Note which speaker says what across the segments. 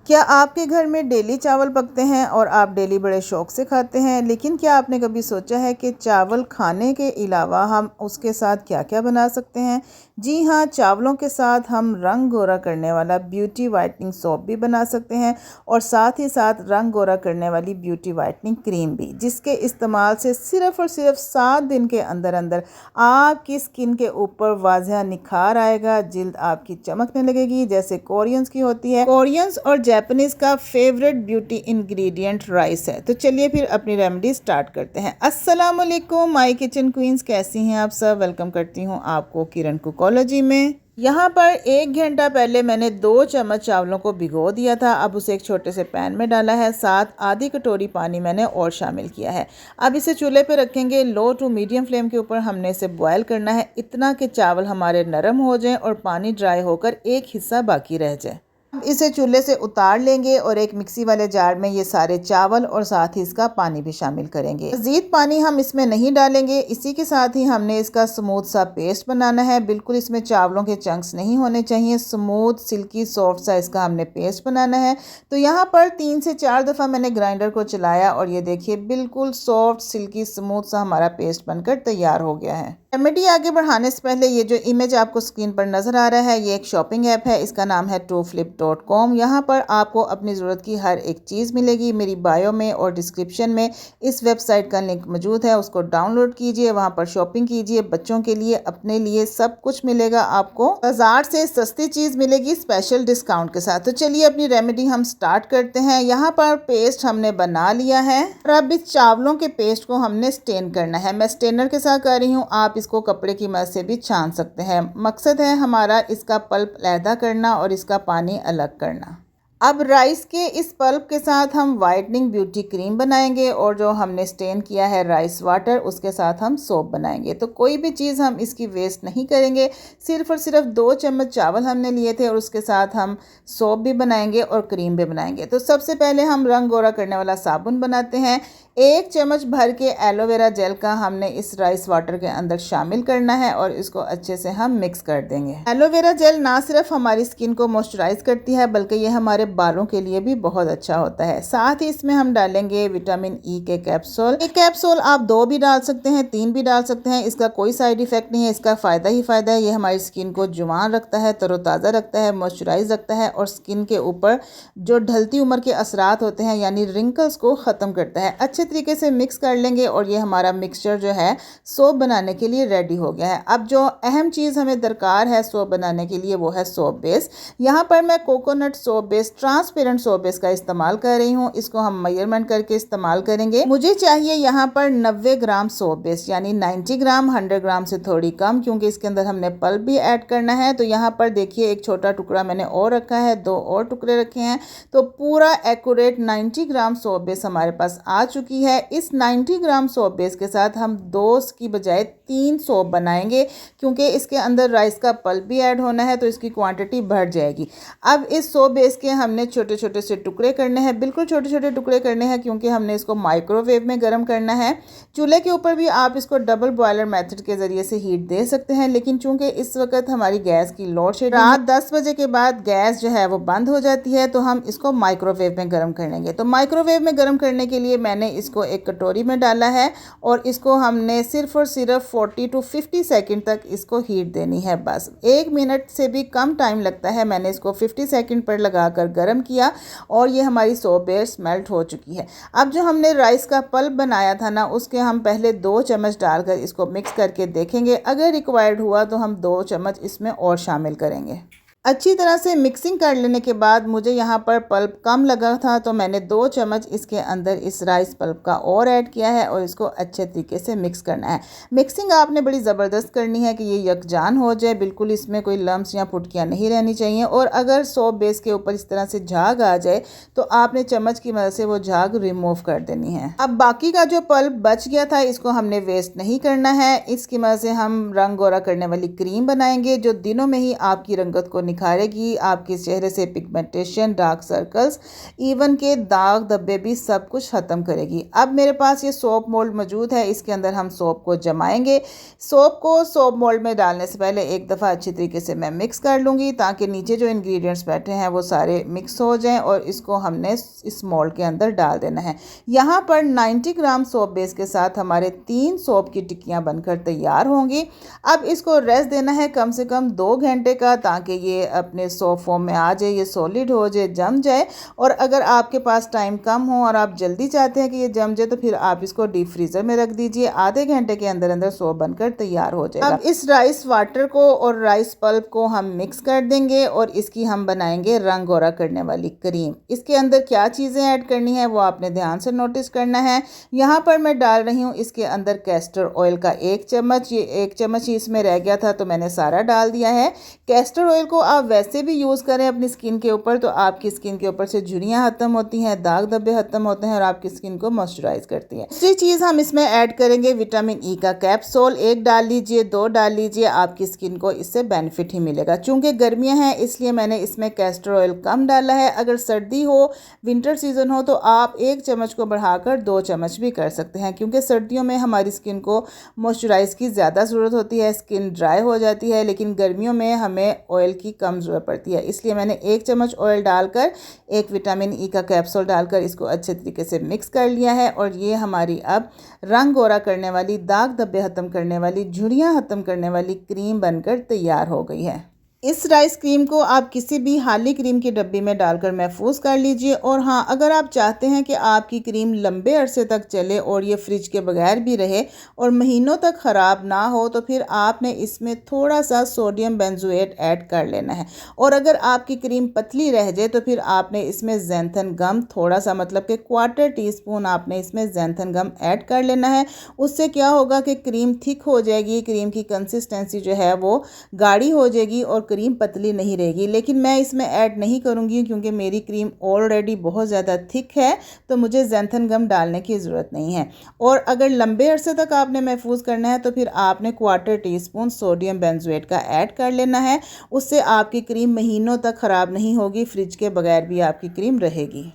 Speaker 1: क्या आपके घर में डेली चावल पकते हैं और आप डेली बड़े शौक से खाते हैं, लेकिन क्या आपने कभी सोचा है कि चावल खाने के अलावा हम उसके साथ क्या क्या बना सकते हैं। जी हाँ, चावलों के साथ हम रंग गोरा करने वाला ब्यूटी वाइटनिंग सोप भी बना सकते हैं और साथ ही साथ रंग गोरा करने वाली ब्यूटी वाइटनिंग क्रीम भी, जिसके इस्तेमाल से सिर्फ़ और सिर्फ 7 दिन के अंदर अंदर आपकी स्किन के ऊपर वाज़ह निखार आएगा, जिल्द आपकी चमकने लगेगी जैसे कोरियंस की होती है। कोरियंस और जापानीज़ का फेवरेट ब्यूटी इंग्रेडिएंट राइस है। तो चलिए फिर अपनी रेमेडी स्टार्ट करते हैं। अस्सलाम वालेकुम माय किचन क्वींस, कैसी हैं आप सब। वेलकम करती हूँ आपको किरण कुकोलॉजी में। यहाँ पर 1 घंटा पहले मैंने 2 चम्मच चावलों को भिगो दिया था। अब उसे एक छोटे से पैन में डाला है, साथ आधी कटोरी पानी मैंने और शामिल किया है। अब इसे चूल्हे पे रखेंगे, लो टू मीडियम फ्लेम के ऊपर हमने इसे बॉयल करना है, इतना कि चावल हमारे नरम हो जाएं और पानी ड्राई होकर एक हिस्सा बाकी रह जाए। अब इसे चूल्हे से उतार लेंगे और एक मिक्सी वाले जार में ये सारे चावल और साथ ही इसका पानी भी शामिल करेंगे। मज़ीद पानी हम इसमें नहीं डालेंगे, इसी के साथ ही हमने इसका स्मूथ सा पेस्ट बनाना है। बिल्कुल इसमें चावलों के चंक्स नहीं होने चाहिए, स्मूथ सिल्की सॉफ्ट सा इसका हमने पेस्ट बनाना है। तो यहाँ पर 3 से 4 दफ़ा मैंने ग्राइंडर को चलाया और ये देखिए बिल्कुल सॉफ्ट सिल्की स्मूथ सा हमारा पेस्ट बनकर तैयार हो गया है। रेमेडी आगे बढ़ाने से पहले ये जो इमेज आपको स्क्रीन पर नज़र आ रहा है, ये एक शॉपिंग ऐप है, इसका नाम है TrueFlip.com। यहाँ पर आपको अपनी ज़रूरत की हर एक चीज़ मिलेगी। मेरी बायो में और डिस्क्रिप्शन में इस वेबसाइट का लिंक मौजूद है, उसको डाउनलोड कीजिए, वहाँ पर शॉपिंग कीजिए। बच्चों के लिए, अपने लिए सब कुछ मिलेगा आपको, बाजार से सस्ती चीज़ मिलेगी स्पेशल डिस्काउंट के साथ। तो चलिए अपनी रेमेडी हम स्टार्ट करते हैं। यहाँ पर पेस्ट हमने बना लिया है और अब इस चावलों के पेस्ट को हमने स्टेन करना है। मैं स्टेनर के साथ कर रही हूँ, आप इसको कपड़े की मदद से भी छान सकते हैं। मकसद है हमारा इसका पल्प अलहदा करना और इसका पानी अलग करना। अब राइस के इस पल्प के साथ हम वाइटनिंग ब्यूटी क्रीम बनाएंगे और जो हमने स्टेन किया है राइस वाटर, उसके साथ हम सोप बनाएंगे। तो कोई भी चीज़ हम इसकी वेस्ट नहीं करेंगे। सिर्फ और सिर्फ 2 चम्मच चावल हमने लिए थे और उसके साथ हम सोप भी बनाएंगे और क्रीम भी बनाएंगे। तो सबसे पहले हम रंग गोरा करने वाला साबुन बनाते हैं। 1 चम्मच भर के एलोवेरा जेल का हमने इस राइस वाटर के अंदर शामिल करना है और इसको अच्छे से हम मिक्स कर देंगे। एलोवेरा जेल ना सिर्फ हमारी स्किन को मॉइस्चराइज करती है, बल्कि ये हमारे बालों के लिए भी बहुत अच्छा होता है। साथ ही इसमें हम डालेंगे विटामिन ई के कैप्सूल। एक कैप्सूल आप 2 भी डाल सकते हैं, 3 भी डाल सकते हैं, इसका कोई साइड इफेक्ट नहीं है, इसका फ़ायदा ही फ़ायदा है। ये हमारी स्किन को जुवान रखता है, तरोताज़ा रखता है, मॉइस्चराइज रखता है और स्किन के ऊपर जो ढलती उम्र के असरात होते हैं यानी रिंकल्स को ख़त्म करता है। अच्छे तरीके से मिक्स कर लेंगे और ये हमारा मिक्सचर जो है सोप बनाने के लिए रेडी हो गया है। अब जो अहम चीज़ हमें दरकार है सोप बनाने के लिए, वो है सोप बेस। यहाँ पर मैं coconut soap base, transparent soap base का इस्तेमाल कर रही हूँ। इसको हम मेजरमेंट करके इस्तेमाल करेंगे। मुझे चाहिए यहाँ पर 90 ग्राम सोप बेस, यानी 90 ग्राम 100 ग्राम से थोड़ी कम, क्योंकि इसके अंदर हमने पल्प भी ऐड करना है। तो यहाँ पर देखिए एक छोटा टुकड़ा मैंने और रखा है, 2 और टुकड़े रखे हैं। तो पूरा एक्यूरेट 90 ग्राम सोप बेस हमारे पास आ चुकी है। इस 90 ग्राम सोप बेस के साथ हम 2 की बजाय 3 सोप बनाएंगे, क्योंकि इसके अंदर राइस का पल्प भी ऐड होना है तो इसकी क्वांटिटी बढ़ जाएगी। अब इस सोप बेस के हमने छोटे छोटे से टुकड़े करने हैं, बिल्कुल छोटे छोटे टुकड़े करने हैं, क्योंकि हमने इसको माइक्रोवेव में गर्म करना है। चूल्हे के ऊपर भी आप इसको डबल बॉयलर मेथड के ज़रिए से हीट दे सकते हैं, लेकिन चूंकि इस वक्त हमारी गैस की लोड शेडिंग, रात 10 बजे के बाद गैस जो है वो बंद हो जाती है, तो हम इसको माइक्रोवेव में गर्म कर लेंगे। तो माइक्रोवेव में गर्म करने के लिए मैंने इसको एक कटोरी में डाला है और इसको हमने सिर्फ और सिर्फ 40 to 50 सेकंड तक इसको हीट देनी है। बस 1 मिनट से भी कम टाइम लगता है। मैंने इसको 50 सेकंड पर लगाकर गर्म किया और ये हमारी सोप बेस मेल्ट हो चुकी है। अब जो हमने राइस का पल्प बनाया था ना, उसके हम पहले 2 चम्मच डालकर इसको मिक्स करके देखेंगे। अगर रिक्वायर्ड हुआ तो हम 2 चम्मच इसमें और शामिल करेंगे। अच्छी तरह से मिक्सिंग कर लेने के बाद मुझे यहाँ पर पल्प कम लगा था, तो मैंने 2 चम्मच इसके अंदर इस राइस पल्प का और ऐड किया है और इसको अच्छे तरीके से मिक्स करना है। मिक्सिंग आपने बड़ी ज़बरदस्त करनी है कि ये यकजान हो जाए, बिल्कुल इसमें कोई लम्स या फुटकियाँ नहीं रहनी चाहिए। और अगर सोप बेस के ऊपर इस तरह से झाग आ जाए तो आपने चम्मच की मदद से वो झाग रिमूव कर देनी है। अब बाकी का जो पल्प बच गया था इसको हमने वेस्ट नहीं करना है। इसकी मदद से हम रंग गोरा करने वाली क्रीम बनाएंगे, जो दिनों में ही आपकी रंगत को निखारेगी, आपके चेहरे से पिगमेंटेशन, डार्क सर्कल्स, इवन के दाग धब्बे भी सब कुछ ख़त्म करेगी। अब मेरे पास ये सोप मोल्ड मौजूद है, इसके अंदर हम सोप को जमाएंगे। सोप को सोप मोल्ड में डालने से पहले एक दफ़ा अच्छी तरीके से मैं मिक्स कर लूँगी ताकि नीचे जो इंग्रेडिएंट्स बैठे हैं वो सारे मिक्स हो जाएं और इसको हमने इस मोल्ड के अंदर डाल देना है। यहाँ पर 90 ग्राम सोप बेस के साथ हमारे 3 सोप की टिक्कियाँ बनकर तैयार होंगी। अब इसको रेस्ट देना है कम से कम 2 घंटे का, ताकि ये अपने सोप फॉर्म में आ जाए, ये सॉलिड हो जाए, जम जाए। और अगर आपके पास टाइम कम हो और आप जल्दी चाहते हैं कि ये जम जाए तो फिर आप इसको डीप फ्रीज़र में रख दीजिए। आधे घंटे के अंदर अंदर सोप बनकर तैयार हो जाएगा। अब इस राइस वाटर को और राइस पल्प को हम मिक्स कर देंगे और इसकी हम बनाएंगे रंग गोरा करने वाली क्रीम। इसके अंदर क्या चीज़ें ऐड करनी है वो आपने ध्यान से नोटिस करना है। यहाँ पर मैं डाल रही हूँ इसके अंदर कैस्टर ऑयल का 1 चम्मच। ये 1 चम्मच ही इसमें रह गया था तो मैंने सारा डाल दिया है। कैस्टर ऑयल को आप वैसे भी यूज़ करें अपनी स्किन के ऊपर तो आपकी स्किन के ऊपर से झुर्रियाँ ख़त्म होती हैं, दाग धब्बे ख़त्म होते हैं और आपकी स्किन को मॉइस्चराइज करती है। दूसरी चीज़ हम इसमें ऐड करेंगे विटामिन ई का कैप्सूल। 1 डाल लीजिए, 2 डाल लीजिए, आपकी स्किन को इससे बेनिफिट ही मिलेगा। चूँकि गर्मियाँ हैं इसलिए मैंने इसमें कैस्टर ऑयल कम डाला है। अगर सर्दी हो, विंटर सीजन हो तो आप 1 चम्मच को बढ़ाकर 2 चम्मच भी कर सकते हैं, क्योंकि सर्दियों में हमारी स्किन को मॉइस्चराइज की ज़्यादा ज़रूरत होती है, स्किन ड्राई हो जाती है, लेकिन गर्मियों में हमें ऑयल की कम ज़रूरत पड़ती है। इसलिए मैंने 1 चम्मच ऑयल डालकर 1 विटामिन ई का कैप्सूल डालकर इसको अच्छे तरीके से मिक्स कर लिया है। और ये हमारी अब रंग गोरा करने वाली, दाग धब्बे ख़त्म करने वाली, झुर्रियाँ ख़त्म करने वाली क्रीम बनकर तैयार हो गई है। इस राइस क्रीम को आप किसी भी हाली क्रीम की डब्बी में डालकर महफूज कर लीजिए। और हाँ, अगर आप चाहते हैं कि आपकी क्रीम लंबे अरसे तक चले और ये फ्रिज के बगैर भी रहे और महीनों तक ख़राब ना हो तो फिर आपने इसमें थोड़ा सा सोडियम बेंजोएट ऐड कर लेना है। और अगर आपकी क्रीम पतली रह जाए तो फिर आपने इसमें ज़ैंथन गम थोड़ा सा, मतलब कि 1/4 टीस्पून आपने इसमें ज़ैंथन गम ऐड कर लेना है। उससे क्या होगा कि क्रीम थिक हो जाएगी, क्रीम की कंसिस्टेंसी जो है वो गाढ़ी हो जाएगी और क्रीम पतली नहीं रहेगी। लेकिन मैं इसमें ऐड नहीं करूँगी क्योंकि मेरी क्रीम ऑलरेडी बहुत ज़्यादा थिक है, तो मुझे ज़ैंथन गम डालने की ज़रूरत नहीं है। और अगर लंबे अरसे तक आपने महफूज करना है तो फिर आपने 1/4 टीस्पून सोडियम बेंजोएट का ऐड कर लेना है। उससे आपकी क्रीम महीनों तक ख़राब नहीं होगी, फ्रिज के बगैर भी आपकी क्रीम रहेगी।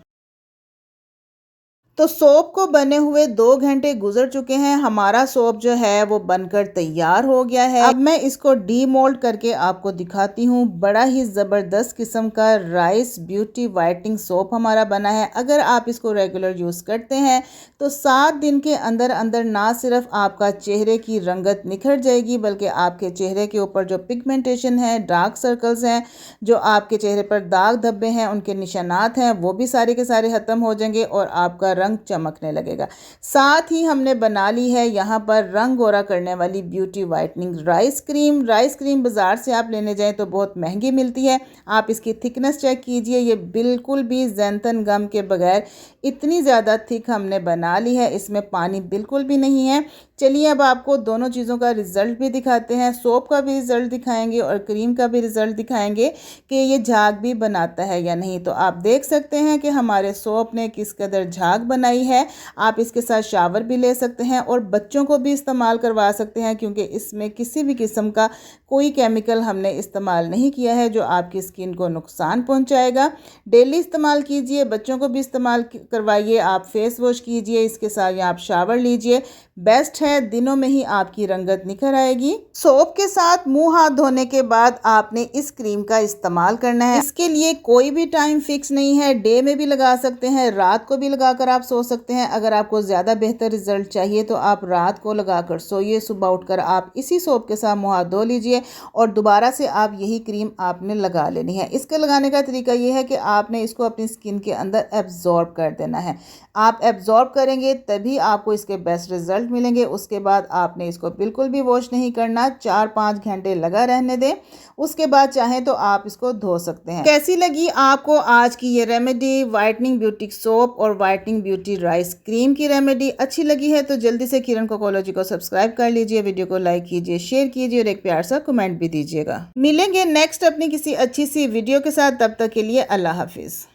Speaker 1: तो सोप को बने हुए 2 घंटे गुजर चुके हैं। हमारा सोप जो है वो बनकर तैयार हो गया है। अब मैं इसको डीमोल्ड करके आपको दिखाती हूँ। बड़ा ही ज़बरदस्त किस्म का राइस ब्यूटी वाइटनिंग सोप हमारा बना है। अगर आप इसको रेगुलर यूज़ करते हैं तो 7 दिन के अंदर अंदर ना सिर्फ आपका चेहरे की रंगत निखर जाएगी, बल्कि आपके चेहरे के ऊपर जो पिगमेंटेशन है, डार्क सर्कल्स हैं, जो आपके चेहरे पर दाग धब्बे हैं, उनके निशानात हैं, वो भी सारे के सारे ख़त्म हो जाएंगे और आपका रंग चमकने लगेगा। साथ ही हमने बना ली है यहाँ पर रंग गोरा करने वाली beauty whitening rice cream. Rice cream बाज़ार से आप लेने जाएं तो बहुत महंगी मिलती है। आप इसकी थिकनेस चेक कीजिए, ये बिल्कुल भी ज़ैंथन गम के बगैर इतनी ज़्यादा थिक हमने बना ली है, इसमें पानी बिल्कुल भी नहीं है। चलिए अब आपको दोनों चीज़ों का रिज़ल्ट भी दिखाते हैं। सोप का भी रिज़ल्ट दिखाएंगे और क्रीम का भी रिज़ल्ट दिखाएंगे कि ये झाग भी बनाता है या नहीं। तो आप देख सकते हैं कि हमारे सोप ने किस कदर झाग बनाई है। आप इसके साथ शावर भी ले सकते हैं और बच्चों को भी इस्तेमाल करवा सकते हैं, क्योंकि इसमें किसी भी किस्म का कोई केमिकल हमने इस्तेमाल नहीं किया है जो आपकी स्किन को नुकसान पहुंचाएगा। डेली इस्तेमाल कीजिए, बच्चों को भी इस्तेमाल करवाइए। आप फेस वॉश कीजिए इसके साथ या आप शावर लीजिए, बेस्ट है। दिनों में ही आपकी रंगत निखर आएगी। सोप के साथ मुंह हाथ धोने के बाद आपने इस क्रीम का इस्तेमाल करना है। इसके लिए कोई भी टाइम फिक्स नहीं है, डे में भी लगा सकते हैं, रात को भी लगाकर आप सो सकते हैं। अगर आपको ज़्यादा बेहतर रिजल्ट चाहिए तो आप रात को लगाकर सोइए, सुबह उठकर आप इसी सोप के साथ मुंह हाथ धो लीजिए और दोबारा से आप यही क्रीम आपने लगा लेनी है। इसके लगाने का तरीका ये है कि आपने इसको अपनी स्किन के अंदर एब्जॉर्ब कर देना है। आप एब्जॉर्ब करेंगे तभी आपको इसके बेस्ट रिजल्ट मिलेंगे। उसके बाद आपने इसको बिल्कुल भी वॉश नहीं करना, 4-5 घंटे लगा रहने दें। उसके बाद चाहें तो आप इसको धो सकते हैं। कैसी लगी आपको आज की ये रेमेडी, वाइटनिंग ब्यूटी सोप और वाइटनिंग ब्यूटी राइस क्रीम की रेमेडी? अच्छी लगी है तो जल्दी से किरण कोकोलॉजी को सब्सक्राइब कर लीजिए, वीडियो को लाइक कीजिए, शेयर कीजिए और एक प्यार सा कमेंट भी दीजिएगा। मिलेंगे नेक्स्ट अपनी किसी अच्छी सी वीडियो के साथ, तब तक के लिए अल्लाह हाफिज़।